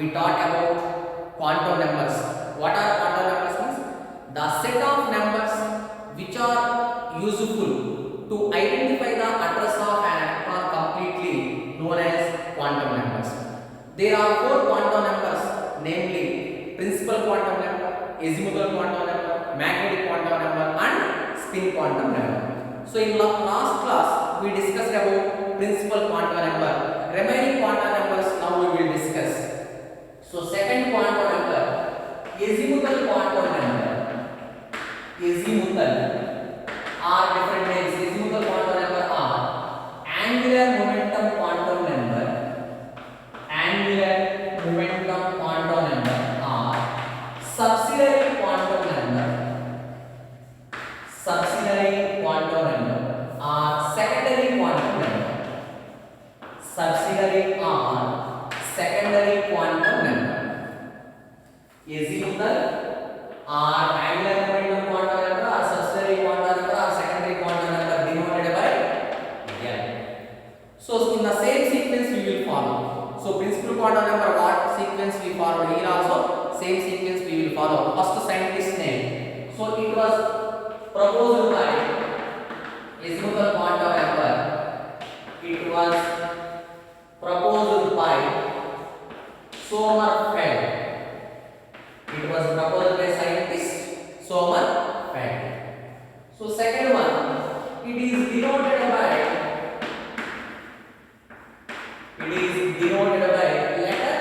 we taught about quantum numbers. What are quantum numbers means? The set of numbers which are useful to identify the address of an electron completely known as quantum numbers. There are four quantum numbers, namely principal quantum number, azimuthal quantum number, magnetic quantum number and spin quantum number. So in last class we discussed about principal quantum number. Remaining quantum numbers now we will discuss. So second quantum number, azimuthal quantum number. Azimuthal are different names. Azimuthal quantum number are angular momentum quantum number. Angular momentum quantum number are subsidiary quantum number. Subsidiary quantum number are secondary quantum number. Subsidiary are secondary quantum number. Azimuthal are angular momentum quantum number, or subsidiary quantum number, or secondary quantum number denoted by L. So in the same sequence we will follow. So principal quantum number, what sequence we follow here also same sequence we will follow. First scientist name. So it was proposed by azimuthal quantum number. It was proposed by Sommerfeld. It was proposed by scientist Sommerfeld. So second one, it is denoted by letter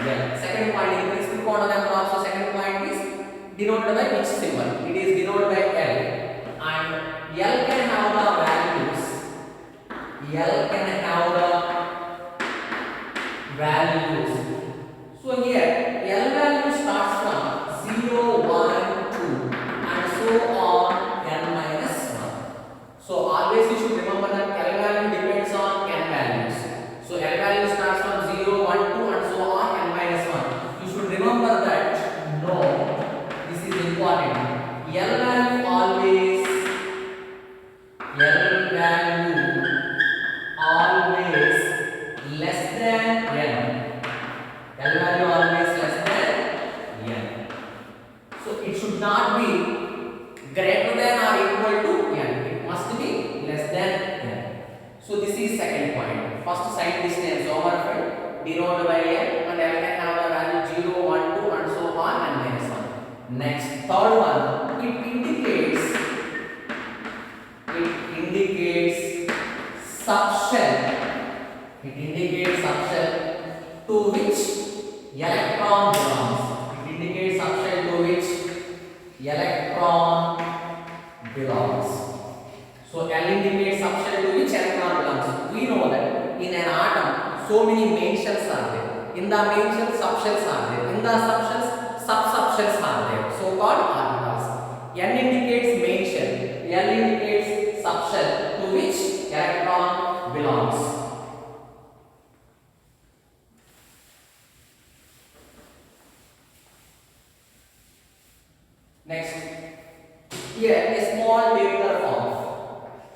L. Second point in principal quantum number also second point is denoted by which symbol? It is denoted by L, and L can have the values. L can have the values. So here L value starts from 0, 1, 2 and so on n minus 1. So always you should remember that L value depends on n values. So L value starts from 0, 1, 2 and so on n minus 1. You should remember that. No, this is important. L value always less than n. L value always less than n. So it should not be greater than or equal to n. It must be less than n. So this is second point. First scientist name Sommerfeld, denoted by L, and L can have the value 0, 1, 2 and so on and minus 1. Next, third one, it indicates subshell. It indicates subshell to which electron belongs. It indicates subshell to which electron belongs. So L indicates subshell to which electron belongs. We know that in an atom so many main shells are there. In the main shells subshells are there. In the subshells sub-subshells are there. So called orbitals. N indicates main shell. L indicates subshell to which electron belongs. Next, here a small tabular form.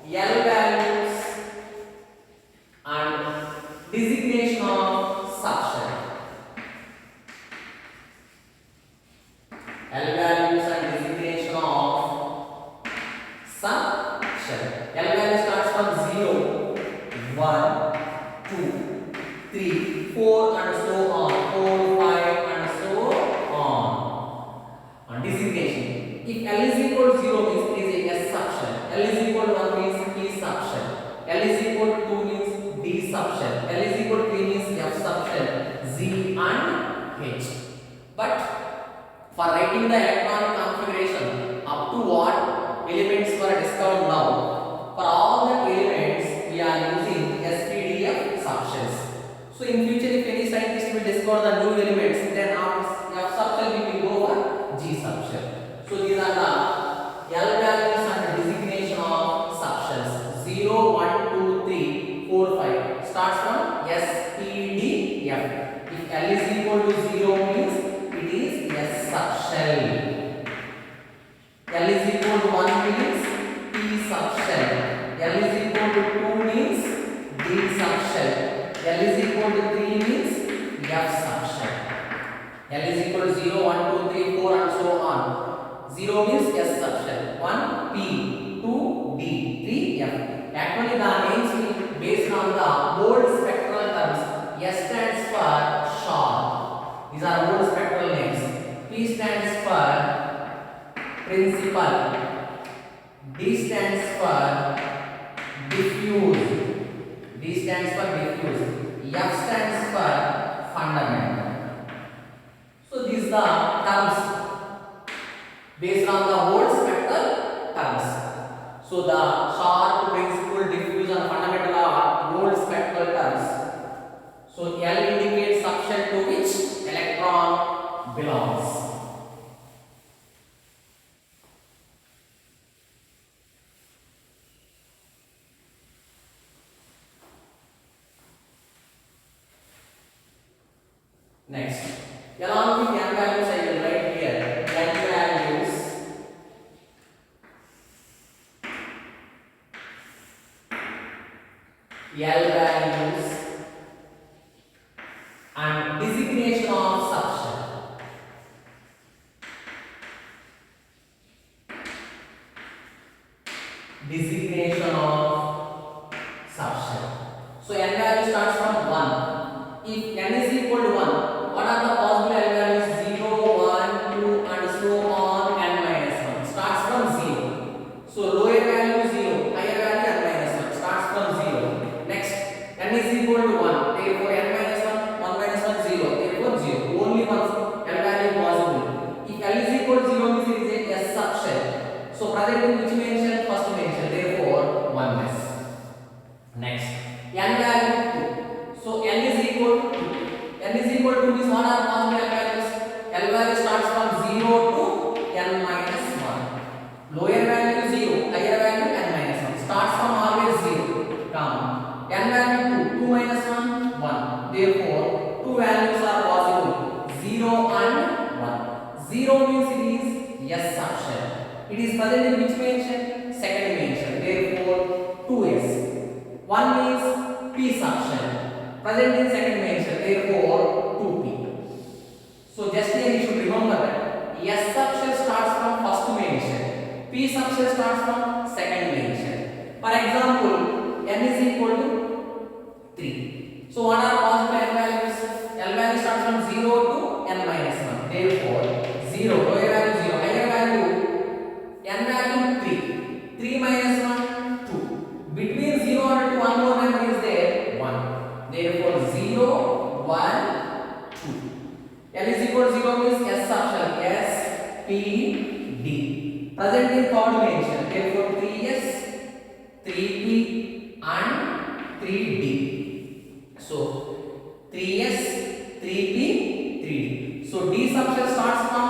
L values and designation of subshell. L values and designation of subshell. L value starts from 0, 1, 2, 3, 4 and so on. 4, 5 and so on. Designation. If L is equal to 0 means it is a S subshell. L is equal to 1 means P subshell. L is equal to 2 means D subshell. L is equal to 3 means F subshell, Z and H. But for writing the electronic configuration up to what elements were discovered now, for all the elements we are using SPDF subshells. So in future if any scientist will discover the new elements, then after F subshell we will go for G subshell. So these are the L values and designation of subshells. 0, 1, 2, 3, 4, 5 starts from S, P, D, F. If L is equal to 0 means it is S subshell. L is equal to 1 means P subshell. L is equal to 2 means D subshell. L is equal to 3 means F subshell. L is equal to 0, 1, 2, 3, 4 and so on. 0 means S subshell. 1 P, 2 D, 3 F. Actually the names will based on the old spectral terms. S stands for short. These are old spectral names. P stands for principal. D stands for diffuse. D stands for diffuse. F stands for fundamental. So these are the terms based on the old spectral terms. So the sharp, principal, diffuse and fundamental are old spectral terms. So L indicates subshell to which electron belongs. Next, along with n values I will write here n values L values and designation of subshell. Designation of subshell. So n value starts from 1. If n is equal to 1, what are the possible L values? 0, 1, 2 and so on n minus 1. Starts from 0. So lower value 0, higher value n minus 1. Starts from 0. Next, n is equal to 1. Therefore n minus 1, 1 minus 1, 0. Therefore 0. Only one L value possible. If L is equal to 0 means it is a S subshell. So present in which mention? First mention. Therefore 1 less. Next, n value 2. So n is equal to 2. N is equal to means what are possible L values? L value starts from 0 to n minus 1. Lower value 0, higher value n minus 1. Starts from always 0. Come. N value 2, 2 minus 1, 1. Therefore, two values are possible, 0 and 1. 0 means it is S subshell. It is present in which mention? Second mention. Therefore, 2S. 1 means P subshell. Present in second mention. Therefore, 2P. So just here you should remember that S subshell starts from first mention. P subshell starts from second mention. For example, n is equal to 3. So what are possible n values? L value starts from 0 to n minus 1. Therefore, 0, lower value 0, higher value n value 3. 3 minus 1, 2. Between 0 and 2, one more number is there, 1. Therefore, 0, 1, 2. L is equal to 0 means S subshell. S, P, D. Present in third mention. Therefore, 3S, 3P and 3D. So, 3S, 3P, 3D. So, D subshell starts from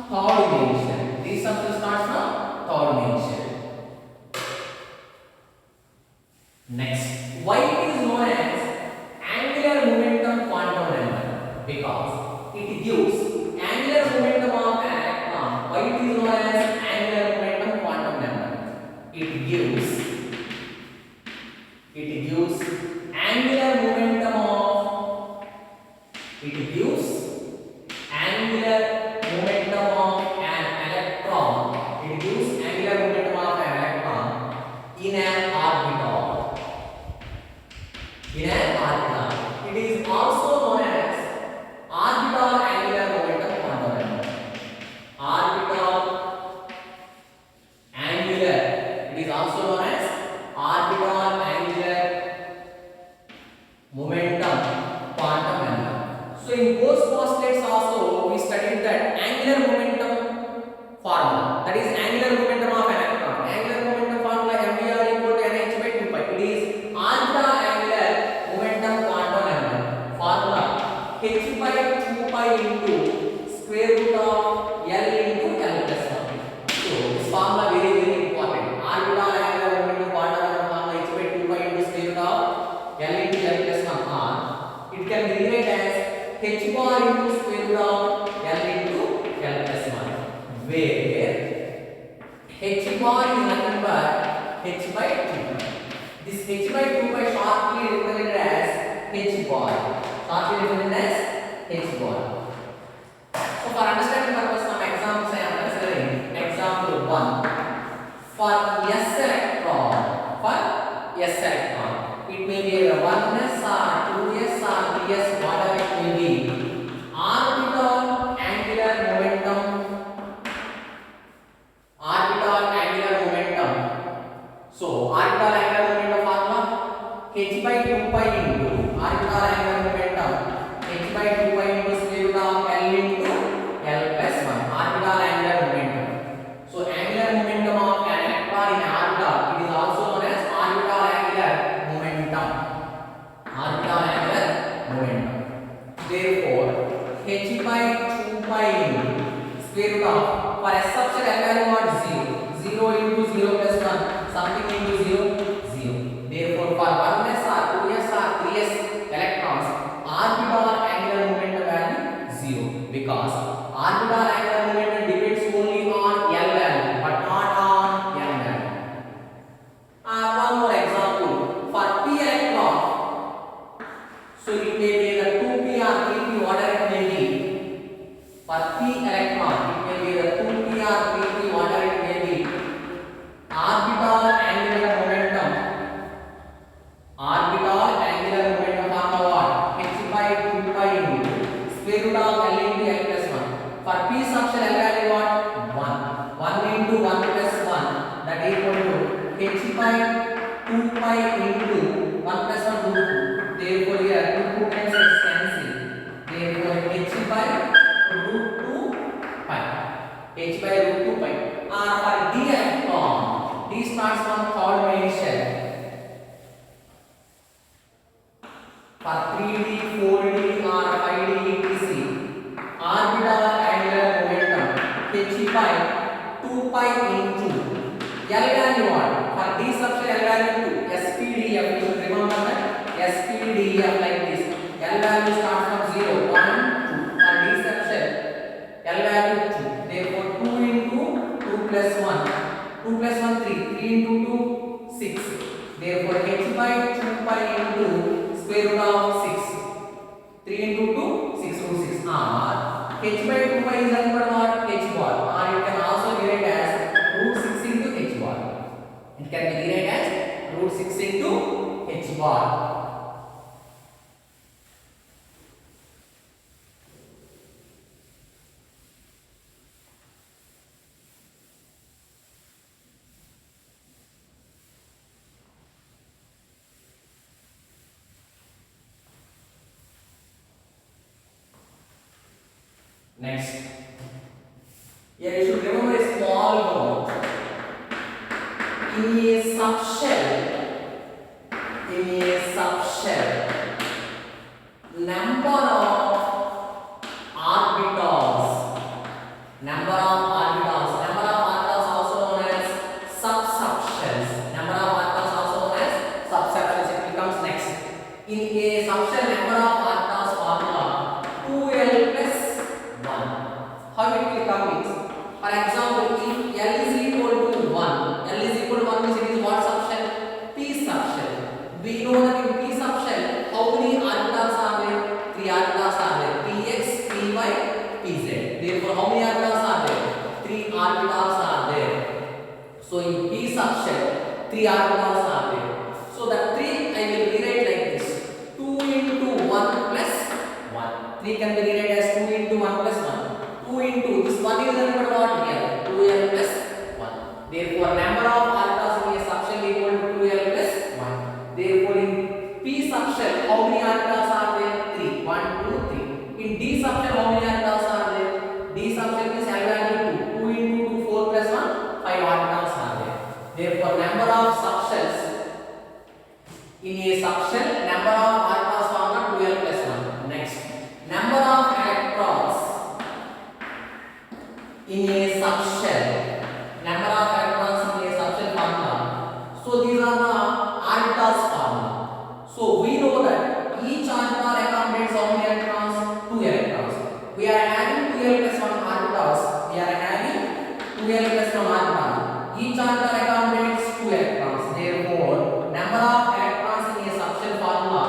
third mention. D subshell starts from third mention. Next, why it is known as angular momentum quantum number? Because it gives angular momentum of an electron. Why it is known as angular momentum quantum number? It gives angular momentum of an electron. It gives angular momentum of an electron in an orbital. It is also known as orbital angular momentum quantum number. Orbital angular. It is also known as orbital angular momentum quantum number. So in Bohr's postulates also we studied that angular momentum formula. That is angular momentum of an electron. Angular momentum formula mvr equal to nh by 2 pi. It is orbital angular momentum quantum number formula h by 2 pi into square root of L into L plus 1. So this formula very important. Orbital angular momentum quantum number formula h by 2 pi into square root of L into L plus 1 or it can be rewritten as h bar into square root of L into L plus 1, where h bar is nothing but h by 2 pi. This h by 2 pi shortly represented as h bar. H bar. 1 for s electron. For s electron, it may be a 1s or 2s or 3s, whatever it may be. Orbital angular momentum. Orbital angular momentum. So orbital angular momentum formula h by 2 pi into orbital angular momentum h by 2 pi into square root of L into L plus 1. Orbital angular momentum. So angular momentum of an electron in orbital, it is also known as orbital angular momentum. Orbital angular momentum. Therefore h by 2 pi into square root of, for s such a value what 0 into 0 plus 1, something into 0 0. Therefore for 1s or 2s or 3s electrons, orbital angular momentum value 0, because orbital angular momentum depends only on L value but not on L value. One more example, for p electron, so it may be the 2p or 3p, whatever it may be. For p electron, it may be the 2p or 3p, whatever it may be. Orbital angular momentum. Orbital angular momentum formula what? H by 2 pi into square root of L into L plus 1. For p suction L value what? 1. 1 into 1 plus 1, that is equal to h by 2 pi into 1 plus 1 root 2. Therefore here 2 times is cancel. Therefore h by root 2 pi. H by root 2 pi. For d electron, d starts from third main shell. For 3d, 4d or 5d etc, orbital angular momentum h by 2 pi into L value what? For d suction L value 2, SPDF, you should remember that SPDF like this. L value starts from 0, 1, 2. For d suction L value 2. Therefore 2 into 2 plus 1. 2 plus 1 3. 3 into 2 6. Therefore h by 2 pi into square root of 6. 3 into 2 6 root 6. Or h by 2 pi is nothing but what? H bar. Or it can also be written as root 6 into h bar. It can be written as root 6 into h bar. Next, here you should remember a small note. In a subshell, number of orbitals also known as subshells. Number of orbitals also known as subshells. It becomes next. In a subshell, number of orbitals formula 2l plus 1. How it will come is, for example, if L is equal to 1, L is equal to 1 means it is what subshell? P subshell. We know that in P subshell, how many orbitals are there? 3 orbitals are there. Px, Py, Pz. Therefore, how many orbitals are there? 3 orbitals are there. So in P subshell, 3 orbitals are there. So that 3 I will rewrite like this: 2 into 1 plus 1. 3 can be rewritten as 2 into 1 plus 1. 2 into this 1 is nothing but what here? 2l plus 1. Therefore, number of orbitals in a subshell equal to 2l plus 1. Therefore, in P subshell, how many orbitals are there? 3. 1, 2, 3. In D subshell, how many orbitals are there? D subshell is L value 2. 2 into 2, 4 plus 1, 5 orbitals are there. Therefore, number of subshells in a subshell, number of orbitals are 2l plus 1. Next, number of electrons in a subshell. Number of electrons in a subshell formula. So these are the orbitals formula. So we know that each orbital accommodates how many electrons? 2 electrons. We are having 2l plus 1 orbitals. Each orbital accommodates 2 electrons. Therefore, number of electrons in a subshell formula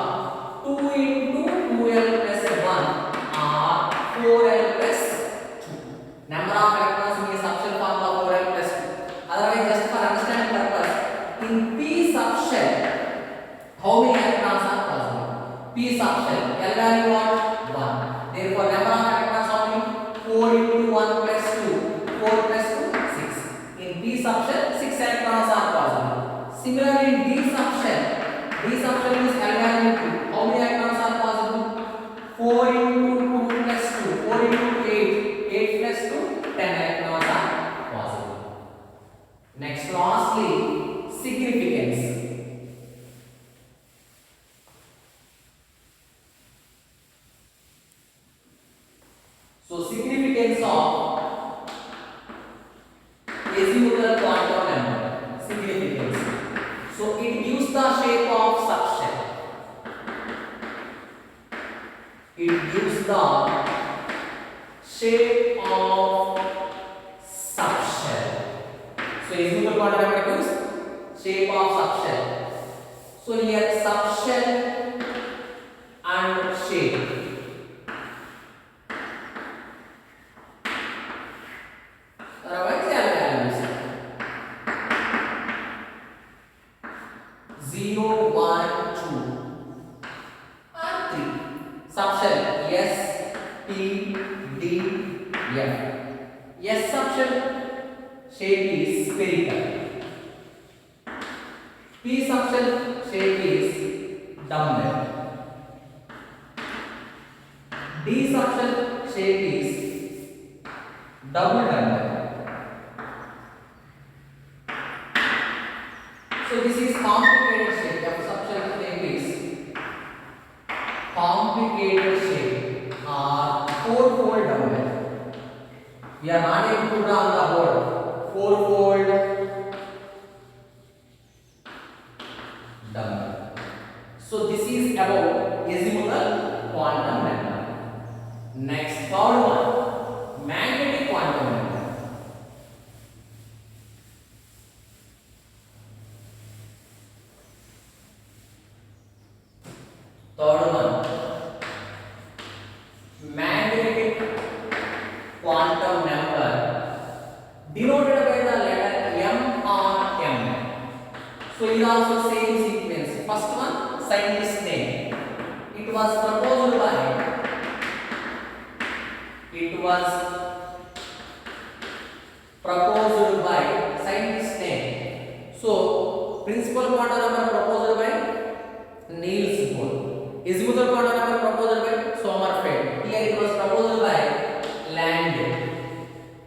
2 into 2l plus 1 or 4l plus 2. Number of electrons in a subshell formula 4l plus 2. subshell 6 electrons are possible. Similarly, in D subshell is L value 2. How many electrons are possible? 4 into 2 plus 2. 4 into 8. 8 plus 2. 10 electrons are possible. Next, lastly, significance. So, significance of azimuthal quantum number. Significance. So, it gives the shape of subshell. It gives the shape of subshell. So, azimuthal quantum number gives shape of subshell. So, here subshell and shape. Subshell S, T, D, F. S subshell shape is spherical. P subshell shape is dumbbell. D subshell shape is double dumbbell. So this is complicated shape. F subshell shape is complicated shape or four-fold dumbbell. We are not able to draw on the board. Four-fold dumbbell. So this is about azimuthal quantum number. Next, third one, magnetic quantum number. Third one, magnetic quantum number denoted by the letter M or M. So it is also same sequence. First one, scientist name. It was proposed by scientist name. So principal quantum number proposed by Niels Bohr. Azimuthal quantum number proposed by Sommerfeld. Here it was proposed by Landau.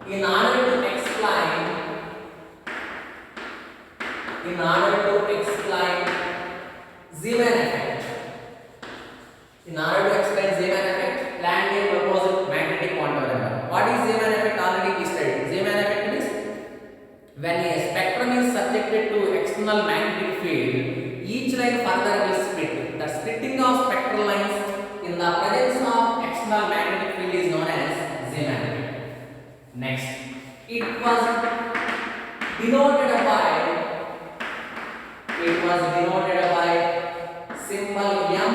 In order to explain Zeeman effect, Landau proposed magnetic quantum number. What is Zeeman effect? Already we studied. Zeeman effect means when a spectrum is subjected to external magnetic field, each line further will split. The splitting of spectral lines in the presence of external magnetic field is known as Zeeman effect. Next, it was denoted by symbol M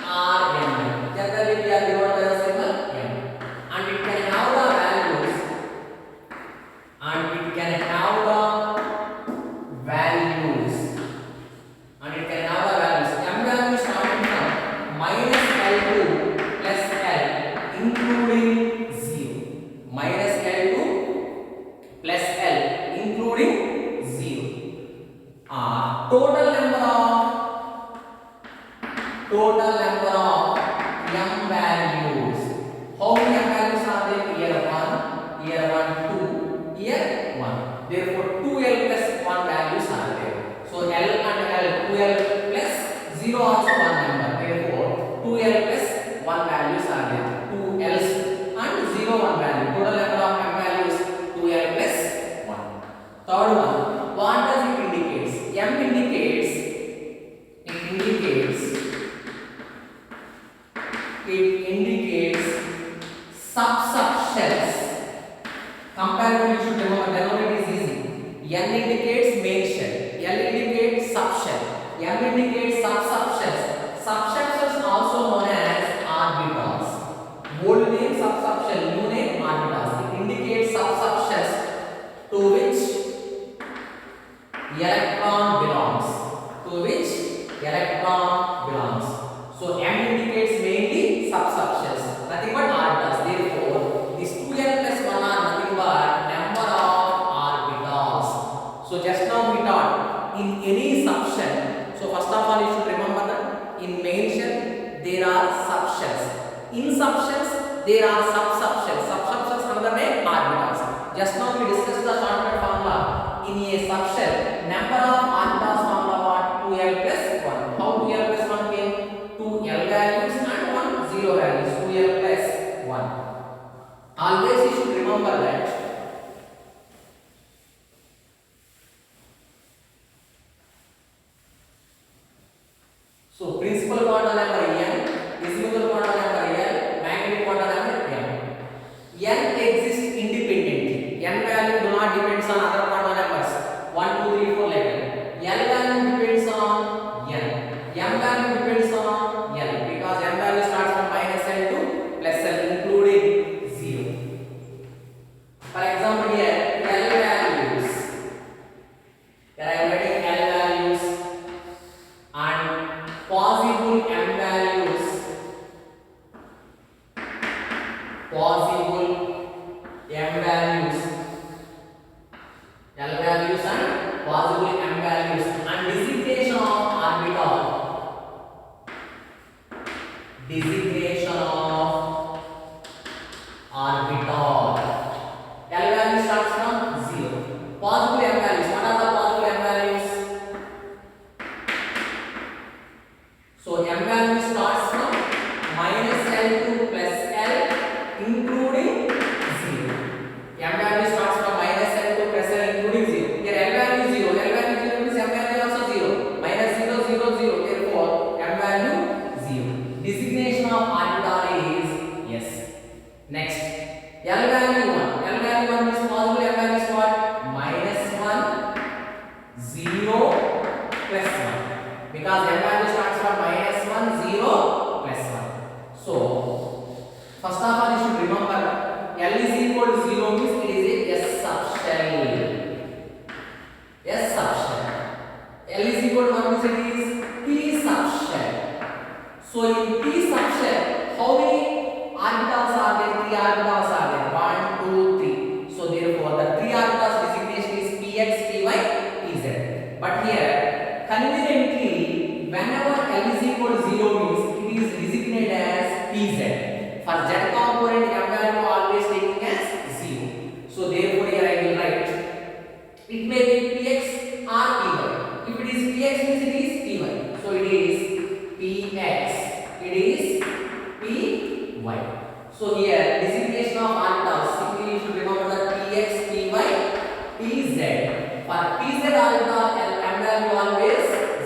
or M. Generally, we are denoted by the symbol M, and it can have the values. M value starting from minus L to plus L, including 0. Minus L to plus L, including 0. Total number of M values. How many M values are there? Here 1, here 1, 2, here 1. Therefore, 2L plus 1 values are there. So L and L, 2L plus 0 also one number. Therefore, 2L plus 1 values are there. 2L's and 0 1 value. Total number of M values 2L plus 1. Third one, what does it indicate? M indicates subshells. Comparatively, you should remember, then it is easy. N indicates main shell, L indicates subshell, M indicates subshells. Subshells are also known as orbitals. Old name subshell, new name orbitals. It indicates subshells to which electron belongs. So M indicates mainly subshells, nothing but orbitals. Therefore, this 2L plus 1 are nothing but number of orbitals. in any subshell. So first of all, you should remember that in main shell there are subshells. In subshells there are sub-subshells. Sub-subshells another name orbitals. Just now we discussed the shortcut formula. In a subshell, number of orbitals formula what? 2l plus 1. How 2l plus 1 came? 2l values and 1 0 values. 2l plus 1. Always you should remember that. So principal quantum number n, decimal quantum number l, magnetic quantum number m. N exists independently. N value do not depends on other quantum numbers. 1, 2, 3, 4 like that. L value depends on n. M value depends on l because m value starts from minus l to plus l including 0. For example here L values. Here I am writing L values and possible m values. Possible m values. L values and possible m values and designation of orbital. Designation of orbital. L value starts from 0. Possible m values. What are the possible m values? So m value starts from minus L to plus L including 0. M value starts from minus L to plus L including 0. Here L value is 0. L value 0 means m value also 0. Minus 0, 0, 0. Therefore m value 0. Designation of orbital is yes. Next, L value 1. L value 1 means possible m value is what? Minus 1, 0, plus 1. Because m value starts from minus 1, 0, plus 1. So, first of all, you should remember L is equal to 0 means it is a S subshell. S subshell. L is equal to 1 means it is P subshell. So, in P subshell, how many orbitals are there? 3 orbitals are there. 1, 2, 3. So, therefore, the 3 orbitals designation is Px, Py, Pz. But here, conveniently, whenever L is equal to 0 means it is designated as Pz. For z component, m value always taking as 0. So therefore here I will write it may be Px or Py. If it is Px means it is Py. So it is Px. It is Py. So here designation of orbitals simply you should remember that Px, Py, Pz. For Pz orbital m value always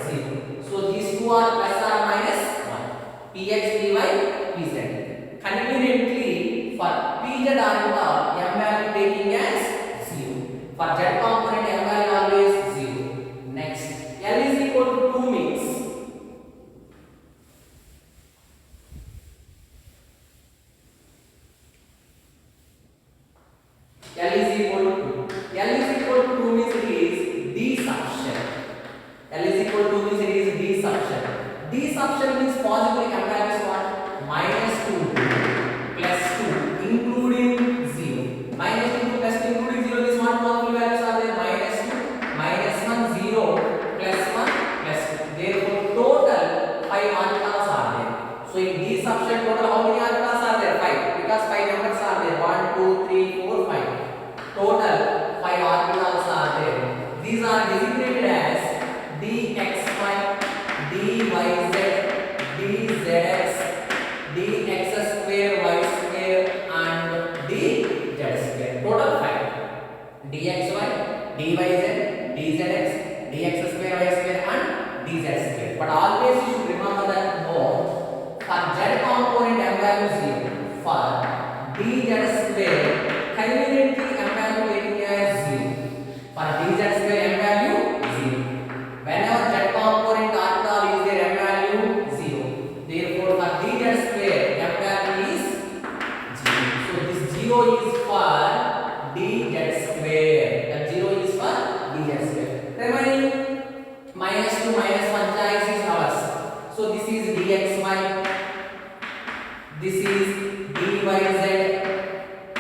0. So these two are plus or minus 1. Px, Py, Pz. Conveniently for Pz orbital m value taking as 0. For z component m value always 0. Next, L is equal to 2 means L is equal to 2. L is equal to 2 means it is D subshell. L is equal to 2 means it is D subshell. D subshell means possibly m value is what? Minus 2 plus 2 including 0. Minus 2 plus 2 including 0 is what possible values are there? Minus 2, minus 1, 0, plus 1, plus 2. Therefore, total 5 orbitals are there. So, in D subshell total how many orbitals are there? 5. Because 5 numbers are there. 1, 2, 3, 4, 5. Total 5 orbitals are there. These are designated as dxy, dyz, dzx, dx square, y square and dz square. Total 5. dxy, dyz, dzx, dx square, y square and dz square. But always you should remember that no, for z component m value 0. For dz square, conveniently m value taking as 0. For dz square m value 0. Whenever z component orbital is there m value 0. Therefore for dz square m value is 0. So this 0 is for dz square. That 0 is for dz square. Remaining minus 2 minus 1 choice is ours. So this is dxy. This is dyz.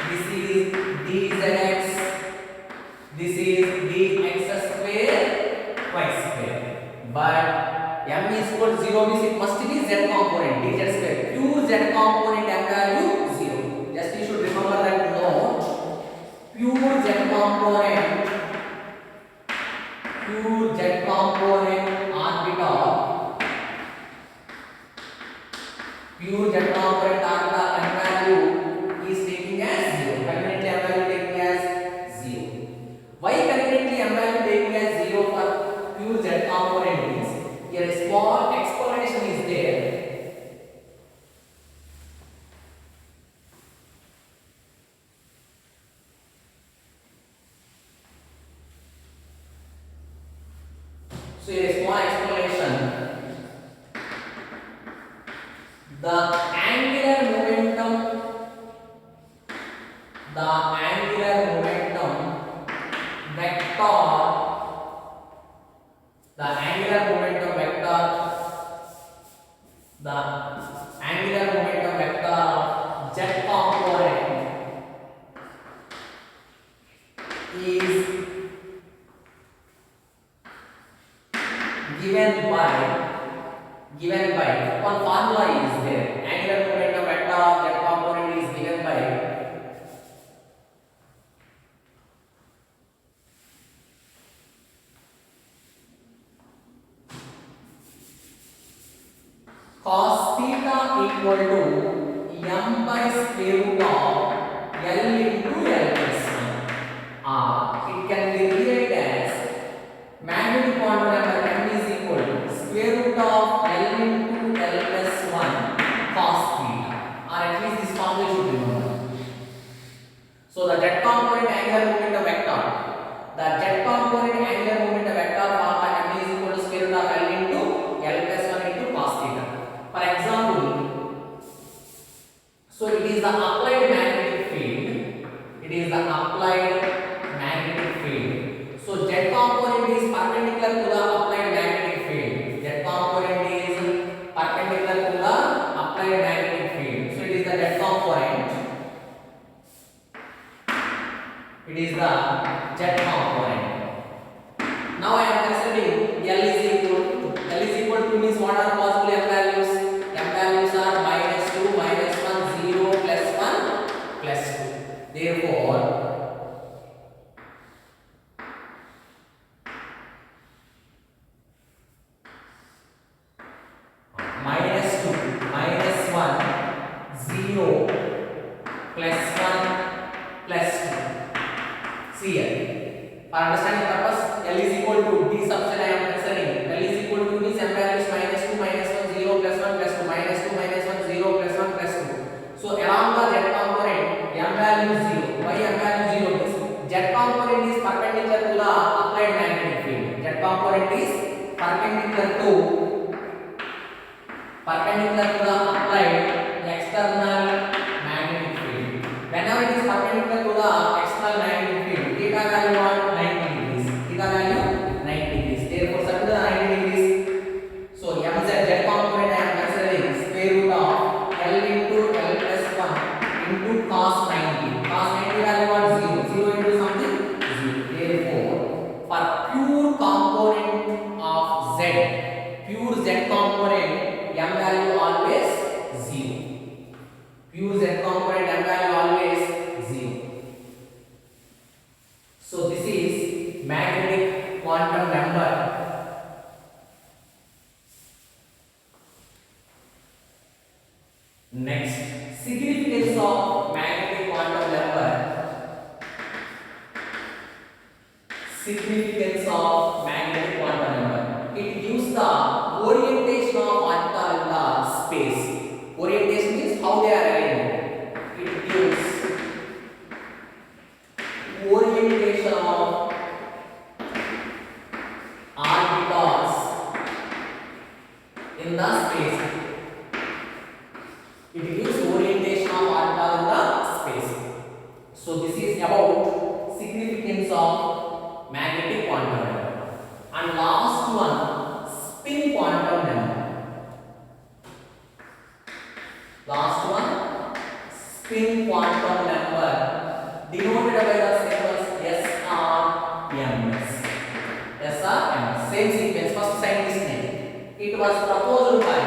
This is dzx. This is dx square y square. But m is equal to 0 means it must be z component, dz square. Pure z component m value 0. Just you should remember that note. Pure z component orbital, pure z component orbital m value is taking as 0. Concurrently m value taking as 0. Why concurrently m value taking as 0 for pure z component means here a small explanation is there. So here is small explanation. The angular momentum vector, the angular momentum vector of z component is given by one formula is there. Angular momentum vector of z component is given by cos theta equal to m by square root of L into L plus 1, or it can be rewritten as magnetic quantum number m is equal to square root of L into L plus 1 cos theta, or at least this formula you should remember. So the z component angular momentum vector, formula m is equal to square root of L into L plus 1 into cos theta. For example, so it is the applied magnetic field. So z component is perpendicular to the applied magnetic field. So it is the z component. Now I am considering L is equal to means what are possible m values? M values are -2, -1, 0, +1, +2. Therefore, -2, -1, 0, +1, +2. See here. For understanding purpose, L is equal to D subset I am considering. L is equal to means m value is -2, -1, 0, +1, +2, -2, -1, 0, +1, +2. So along the z component, m value is 0. Why m value 0 means z component is perpendicular to the applied magnetic field. Z component is perpendicular to the applied external magnetic field. Whenever it is perpendicular to the external magnetic field, theta value what? 90 degrees. Therefore, circle the 90 degrees. So mz z component I am considering square root of L into L plus 1 into cos 90. Cos 90 value what? 0. 0 into something? 0. Therefore, for pure component of z component, m value always 0. Pure z component m value always 0. So this is magnetic quantum number. Next, significance of magnetic quantum number. It gives the orientation of orbital in the space. Orientation means how they are aligned. It gives orientation of orbitals in the space. It gives orientation of orbital in the space. So this is about significance of magnetic quantum number. And last one, spin quantum number. Spin quantum number denoted by the symbols S or M. Same was proposed by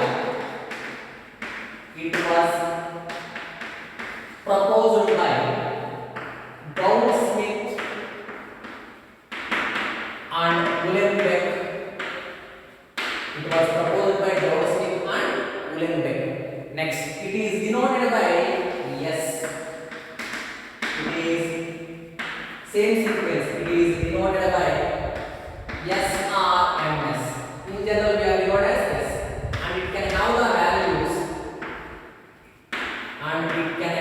Goudsmit and Uhlenbeck. It was proposed by Goudsmit and Uhlenbeck. Next, it is denoted by S. It is same sequence. It is denoted by S, R and S. In general, we are denoted as S, and it can have the values, and it can